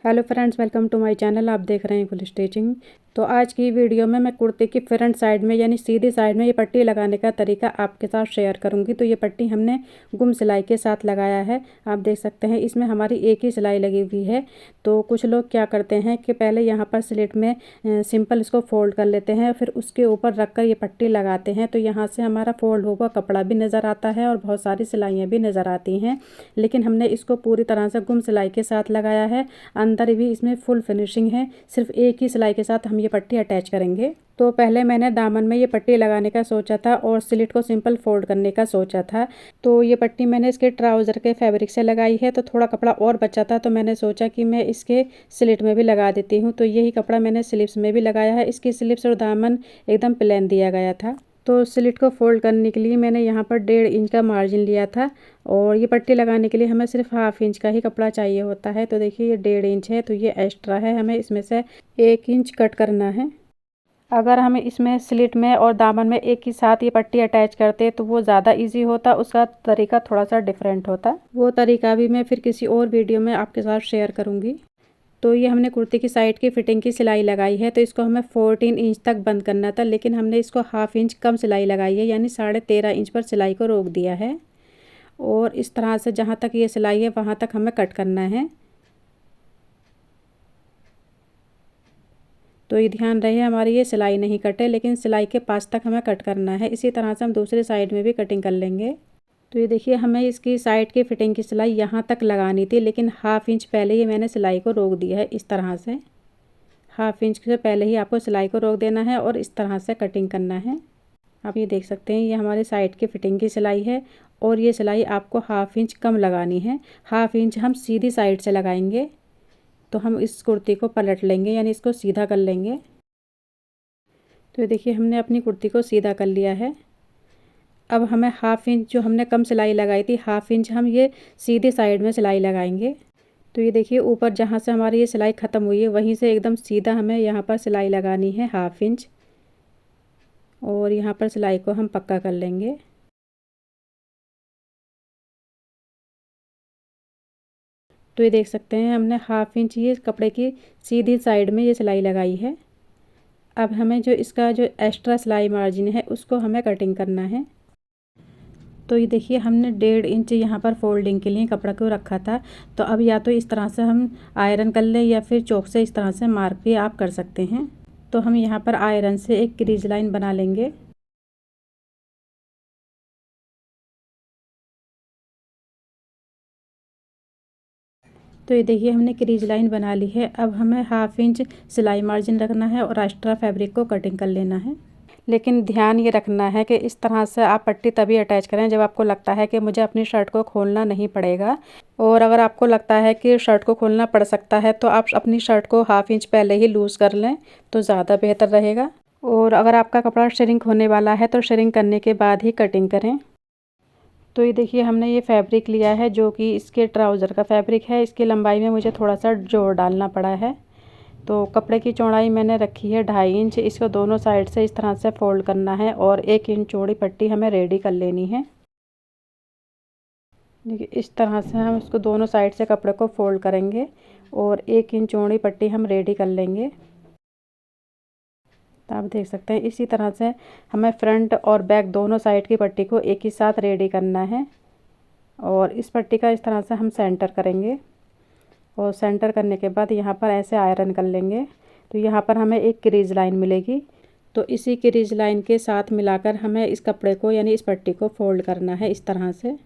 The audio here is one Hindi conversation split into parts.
Hello friends, welcome to my channel. आप देख रहे हैं फुल स्टिचिंग। तो आज की वीडियो में मैं कुर्ते की फ्रंट साइड में यानी सीधी साइड में ये पट्टी लगाने का तरीका आपके साथ शेयर करूंगी। तो ये पट्टी हमने गुम सिलाई के साथ लगाया है। आप देख सकते हैं इसमें हमारी एक ही सिलाई लगी हुई है। तो कुछ लोग क्या करते हैं कि पहले यहाँ पर स्लिट में सिंपल इसको फोल्ड कर लेते हैं, फिर उसके ऊपर रख कर ये पट्टी लगाते हैं। तो यहाँ से हमारा फोल्ड हुआ कपड़ा भी नज़र आता है और बहुत सारी सिलाइयाँ भी नज़र आती हैं। लेकिन हमने इसको पूरी तरह से गुम सिलाई के साथ लगाया है। अंदर भी इसमें फुल फिनिशिंग है। सिर्फ एक ही सिलाई के साथ हम ये पट्टी अटैच करेंगे। तो पहले मैंने दामन में ये पट्टी लगाने का सोचा था और स्लिट को सिंपल फोल्ड करने का सोचा था। तो ये पट्टी मैंने इसके ट्राउज़र के फैब्रिक से लगाई है। तो थोड़ा कपड़ा और बचा था, तो मैंने सोचा कि मैं इसके स्लिट में भी लगा देती हूँ। तो यही कपड़ा मैंने स्लिप्स में भी लगाया है। इसकी स्लिप्स और दामन एकदम प्लेन दिया गया था। तो स्लिट को फोल्ड करने के लिए मैंने यहाँ पर 1.5 इंच का मार्जिन लिया था और ये पट्टी लगाने के लिए हमें सिर्फ 1/2 इंच का ही कपड़ा चाहिए होता है। तो देखिए ये 1.5 इंच है, तो ये एक्स्ट्रा है, हमें इसमें से 1 इंच कट करना है। अगर हम इसमें स्लिट में और दामन में एक ही साथ ये पट्टी अटैच करते तो वो ज़्यादा इजी होता, उसका तरीका थोड़ा सा डिफरेंट होता। वो तरीका भी मैं फिर किसी और वीडियो में आपके साथ शेयर करूँगी। तो ये हमने कुर्ती की साइड की फिटिंग की सिलाई लगाई है। तो इसको हमें 14 इंच तक बंद करना था, लेकिन हमने इसको 1/2 इंच कम सिलाई लगाई है, यानी 13.5 इंच पर सिलाई को रोक दिया है। और इस तरह से जहाँ तक ये सिलाई है वहाँ तक हमें कट करना है। तो ये ध्यान रहे हमारी ये सिलाई नहीं कटे, लेकिन सिलाई के पास तक हमें कट करना है। इसी तरह से हम दूसरी साइड में भी कटिंग कर लेंगे। तो ये देखिए हमें इसकी साइड की फिटिंग की सिलाई यहाँ तक लगानी थी, लेकिन 1/2 इंच पहले ही मैंने सिलाई को रोक दिया है। इस तरह से 1/2 इंच से पहले ही आपको सिलाई को रोक देना है और इस तरह से कटिंग करना है। आप ये देख सकते हैं ये हमारी साइड की फिटिंग की सिलाई है और ये सिलाई आपको 1/2 इंच कम लगानी है। 1/2 इंच हम सीधी साइड से लगाएंगे। तो हम इस कुर्ती को पलट लेंगे, यानी इसको सीधा कर लेंगे। तो ये देखिए हमने अपनी कुर्ती को सीधा कर लिया है। अब हमें 1/2 इंच जो हमने कम सिलाई लगाई थी, 1/2 इंच हम ये सीधी साइड में सिलाई लगाएंगे। तो ये देखिए ऊपर जहाँ से हमारी ये सिलाई ख़त्म हुई है वहीं से एकदम सीधा हमें यहाँ पर सिलाई लगानी है 1/2 इंच। और यहाँ पर सिलाई को हम पक्का कर लेंगे। तो ये देख सकते हैं हमने 1/2 इंच ये कपड़े की सीधी साइड में ये सिलाई लगाई है। अब हमें जो इसका जो एक्स्ट्रा सिलाई मार्जिन है उसको हमें कटिंग करना है। तो ये देखिए हमने 1.5 इंच यहाँ पर फोल्डिंग के लिए कपड़ा को रखा था। तो अब या तो इस तरह से हम आयरन कर लें या फिर चॉक से इस तरह से मार्क भी आप कर सकते हैं। तो हम यहाँ पर आयरन से एक क्रीज लाइन बना लेंगे। तो ये देखिए हमने क्रीज लाइन बना ली है। अब हमें 1/2 इंच सिलाई मार्जिन रखना है और एक्स्ट्रा फैब्रिक को कटिंग कर लेना है। लेकिन ध्यान ये रखना है कि इस तरह से आप पट्टी तभी अटैच करें जब आपको लगता है कि मुझे अपनी शर्ट को खोलना नहीं पड़ेगा। और अगर आपको लगता है कि शर्ट को खोलना पड़ सकता है तो आप अपनी शर्ट को 1/2 इंच पहले ही लूज़ कर लें, तो ज़्यादा बेहतर रहेगा। और अगर आपका कपड़ा श्रिंक होने वाला है तो श्रिंक करने के बाद ही कटिंग करें। तो ये देखिए हमने ये फैब्रिक लिया है जो कि इसके ट्राउज़र का फैब्रिक है। इसकी लंबाई में मुझे थोड़ा सा जोड़ डालना पड़ा है। तो कपड़े की चौड़ाई मैंने रखी है 2.5 इंच। इसको दोनों साइड से इस तरह से फोल्ड करना है और 1 इंच चौड़ी पट्टी हमें रेडी कर लेनी है। देखिए इस तरह से हम इसको दोनों साइड से कपड़े को फोल्ड करेंगे और 1 इंच चौड़ी पट्टी हम रेडी कर लेंगे। तो आप देख सकते हैं इसी तरह से हमें फ्रंट और बैक दोनों साइड की पट्टी को एक ही साथ रेडी करना है। और इस पट्टी का इस तरह से हम सेंटर करेंगे और सेंटर करने के बाद यहाँ पर ऐसे आयरन कर लेंगे। तो यहाँ पर हमें एक क्रीज लाइन मिलेगी। तो इसी क्रीज लाइन के साथ मिलाकर हमें इस कपड़े को यानी इस पट्टी को फोल्ड करना है इस तरह से।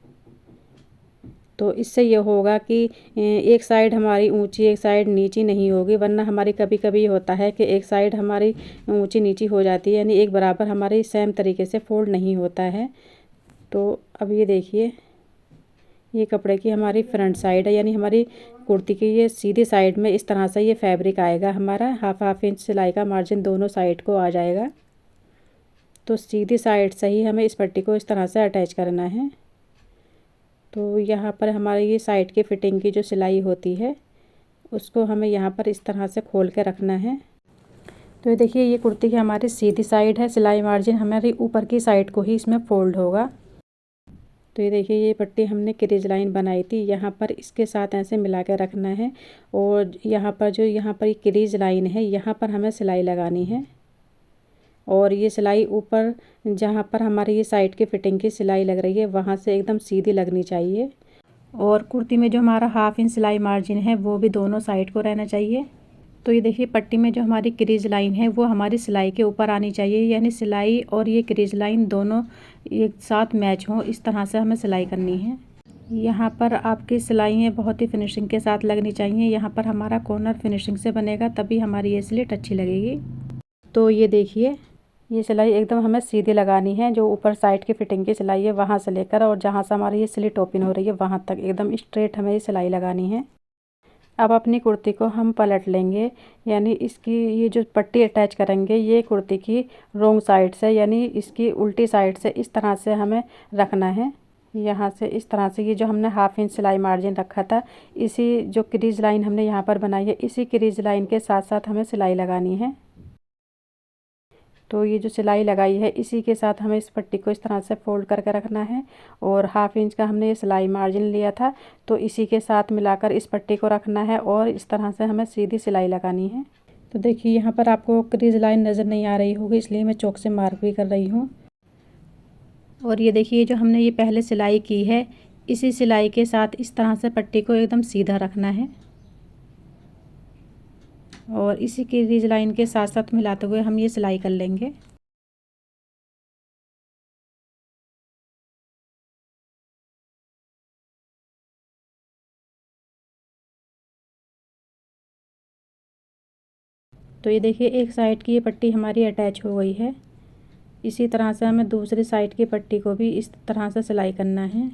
तो इससे ये होगा कि एक साइड हमारी ऊंची एक साइड नीची नहीं होगी, वरना हमारी कभी कभी होता है कि एक साइड हमारी ऊंची नीची हो जाती है, यानी एक बराबर हमारी सेम तरीके से फोल्ड नहीं होता है। तो अब ये देखिए ये कपड़े की हमारी फ्रंट साइड है, यानी हमारी कुर्ती की ये सीधी साइड में इस तरह से ये फैब्रिक आएगा हमारा। 1/2 इंच सिलाई का मार्जिन दोनों साइड को आ जाएगा। तो सीधी साइड से ही हमें इस पट्टी को इस तरह से अटैच करना है। तो यहाँ पर हमारी ये साइड की फिटिंग की जो सिलाई होती है उसको हमें यहाँ पर इस तरह से खोल के रखना है। तो ये देखिए ये कुर्ती की हमारी सीधी साइड है। सिलाई मार्जिन हमारी ऊपर की साइड को ही इसमें फोल्ड होगा। तो ये देखिए ये पट्टी हमने क्रीज लाइन बनाई थी, यहाँ पर इसके साथ ऐसे मिला के रखना है और यहाँ पर जो यहाँ पर क्रीज लाइन है यहाँ पर हमें सिलाई लगानी है। और ये सिलाई ऊपर जहाँ पर हमारी ये साइड की फिटिंग की सिलाई लग रही है वहाँ से एकदम सीधी लगनी चाहिए। और कुर्ती में जो हमारा 1/2 इंच सिलाई मार्जिन है वो भी दोनों साइड को रहना चाहिए। तो ये देखिए पट्टी में जो हमारी क्रीज लाइन है वो हमारी सिलाई के ऊपर आनी चाहिए, यानी सिलाई और ये क्रीज लाइन दोनों एक साथ मैच हो, इस तरह से हमें सिलाई करनी है। यहाँ पर आपकी सिलाइयाँ बहुत ही फिनिशिंग के साथ लगनी चाहिए। यहाँ पर हमारा कॉर्नर फिनिशिंग से बनेगा तभी हमारी ये स्लिट अच्छी लगेगी। तो ये देखिए ये सिलाई एकदम हमें सीधी लगानी है, जो ऊपर साइड की फिटिंग की सिलाई है वहाँ से लेकर और जहाँ से हमारी ये स्लिट ओपन हो रही है वहाँ तक एकदम स्ट्रेट हमें ये सिलाई लगानी है। अब अपनी कुर्ती को हम पलट लेंगे, यानी इसकी ये जो पट्टी अटैच करेंगे ये कुर्ती की रॉन्ग साइड से यानी इसकी उल्टी साइड से इस तरह से हमें रखना है। यहाँ से इस तरह से ये जो हमने 1/2 इंच सिलाई मार्जिन रखा था इसी जो क्रीज लाइन हमने यहाँ पर बनाई है इसी क्रीज लाइन के साथ साथ हमें सिलाई लगानी है। तो ये जो सिलाई लगाई है इसी के साथ हमें इस पट्टी को इस तरह से फोल्ड करके रखना है और 1/2 इंच का हमने ये सिलाई मार्जिन लिया था तो इसी के साथ मिलाकर इस पट्टी को रखना है और इस तरह से हमें सीधी सिलाई लगानी है। तो देखिए यहाँ पर आपको क्रीज लाइन नज़र नहीं आ रही होगी इसलिए मैं चौक से मार्क भी कर रही हूँ। और ये देखिए जो हमने ये पहले सिलाई की है इसी सिलाई के साथ इस तरह से पट्टी को एकदम सीधा रखना है और इसी की क्रीज लाइन के साथ साथ मिलाते हुए हम ये सिलाई कर लेंगे। तो ये देखिए एक साइड की ये पट्टी हमारी अटैच हो गई है, इसी तरह से हमें दूसरी साइड की पट्टी को भी इस तरह से सिलाई करना है।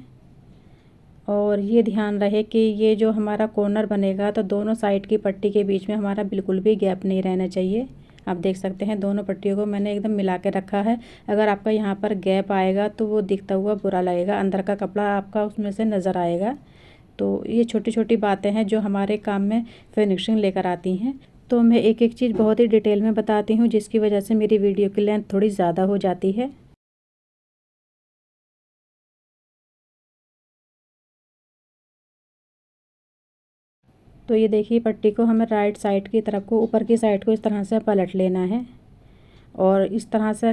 और ये ध्यान रहे कि ये जो हमारा कॉर्नर बनेगा तो दोनों साइड की पट्टी के बीच में हमारा बिल्कुल भी गैप नहीं रहना चाहिए। आप देख सकते हैं दोनों पट्टियों को मैंने एकदम मिला के रखा है। अगर आपका यहाँ पर गैप आएगा तो वो दिखता हुआ बुरा लगेगा, अंदर का कपड़ा आपका उसमें से नज़र आएगा। तो ये छोटी छोटी बातें हैं जो हमारे काम में फिनिशिंग लेकर आती हैं। तो मैं एक एक चीज़ बहुत ही डिटेल में बताती हूँ जिसकी वजह से मेरी वीडियो की लेंथ थोड़ी ज़्यादा हो जाती है। तो ये देखिए पट्टी को हमें राइट साइड की तरफ को ऊपर की साइड को इस तरह से पलट लेना है और इस तरह से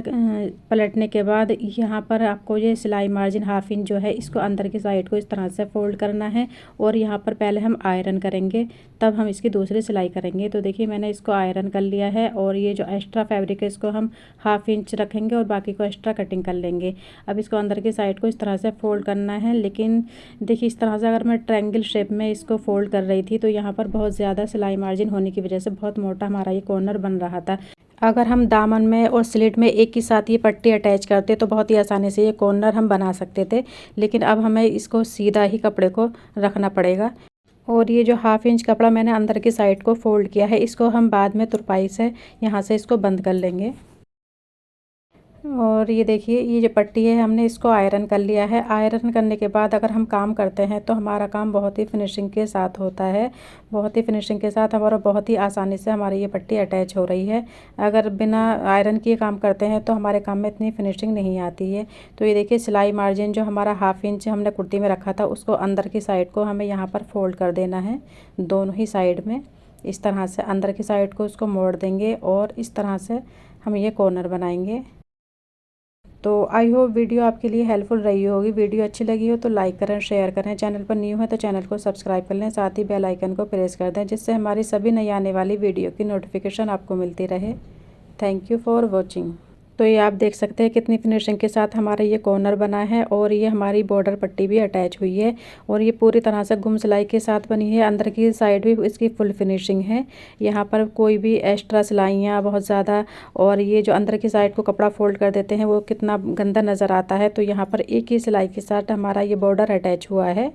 पलटने के बाद यहाँ पर आपको ये सिलाई मार्जिन 1/2 इंच जो है इसको अंदर की साइड को इस तरह से फोल्ड करना है और यहाँ पर पहले हम आयरन करेंगे तब हम इसकी दूसरी सिलाई करेंगे। तो देखिए मैंने इसको आयरन कर लिया है और ये जो एक्स्ट्रा फैब्रिक है इसको हम 1/2 इंच रखेंगे और बाकी को एक्स्ट्रा कटिंग कर लेंगे। अब इसको अंदर की साइड को इस तरह से फोल्ड करना है, लेकिन देखिए इस तरह से अगर मैं ट्रायंगल शेप में इसको फोल्ड कर रही थी तो यहाँ पर बहुत ज़्यादा सिलाई मार्जिन होने की वजह से बहुत मोटा हमारा ये कॉर्नर बन रहा था। अगर हम दामन में और स्लिट में एक ही साथ ये पट्टी अटैच करते तो बहुत ही आसानी से ये कॉर्नर हम बना सकते थे, लेकिन अब हमें इसको सीधा ही कपड़े को रखना पड़ेगा। और ये जो 1/2 इंच कपड़ा मैंने अंदर की साइड को फोल्ड किया है इसको हम बाद में तुरपाई से यहाँ से इसको बंद कर लेंगे। और ये देखिए ये जो पट्टी है हमने इसको आयरन कर लिया है। आयरन करने के बाद अगर हम काम करते हैं तो हमारा काम बहुत ही फिनिशिंग के साथ होता है, बहुत ही फिनिशिंग के साथ हमारा बहुत ही आसानी से हमारी ये पट्टी अटैच हो रही है। अगर बिना आयरन किए काम करते हैं तो हमारे काम में इतनी फिनिशिंग नहीं आती है। तो ये देखिए सिलाई मार्जिन जो हमारा 1/2 इंच हमने कुर्ती में रखा था उसको अंदर की साइड को हमें यहाँ पर फोल्ड कर देना है दोनों ही साइड में। इस तरह से अंदर की साइड को उसको मोड़ देंगे और इस तरह से हम ये कॉर्नर बनाएंगे। तो आई होप वीडियो आपके लिए हेल्पफुल रही होगी। वीडियो अच्छी लगी हो तो लाइक करें, शेयर करें। चैनल पर न्यू है तो चैनल को सब्सक्राइब कर लें, साथ ही बेल आइकन को प्रेस कर दें जिससे हमारी सभी नई आने वाली वीडियो की नोटिफिकेशन आपको मिलती रहे। Thank you for watching. तो ये आप देख सकते हैं कितनी फिनिशिंग के साथ हमारा ये कॉर्नर बना है और ये हमारी बॉर्डर पट्टी भी अटैच हुई है और ये पूरी तरह से गुम सिलाई के साथ बनी है। अंदर की साइड भी इसकी फुल फिनिशिंग है, यहाँ पर कोई भी एक्स्ट्रा सिलाइयाँ बहुत ज़्यादा। और ये जो अंदर की साइड को कपड़ा फोल्ड कर देते हैं वो कितना गंदा नज़र आता है। तो यहाँ पर एक ही सिलाई के साथ हमारा ये बॉर्डर अटैच हुआ है।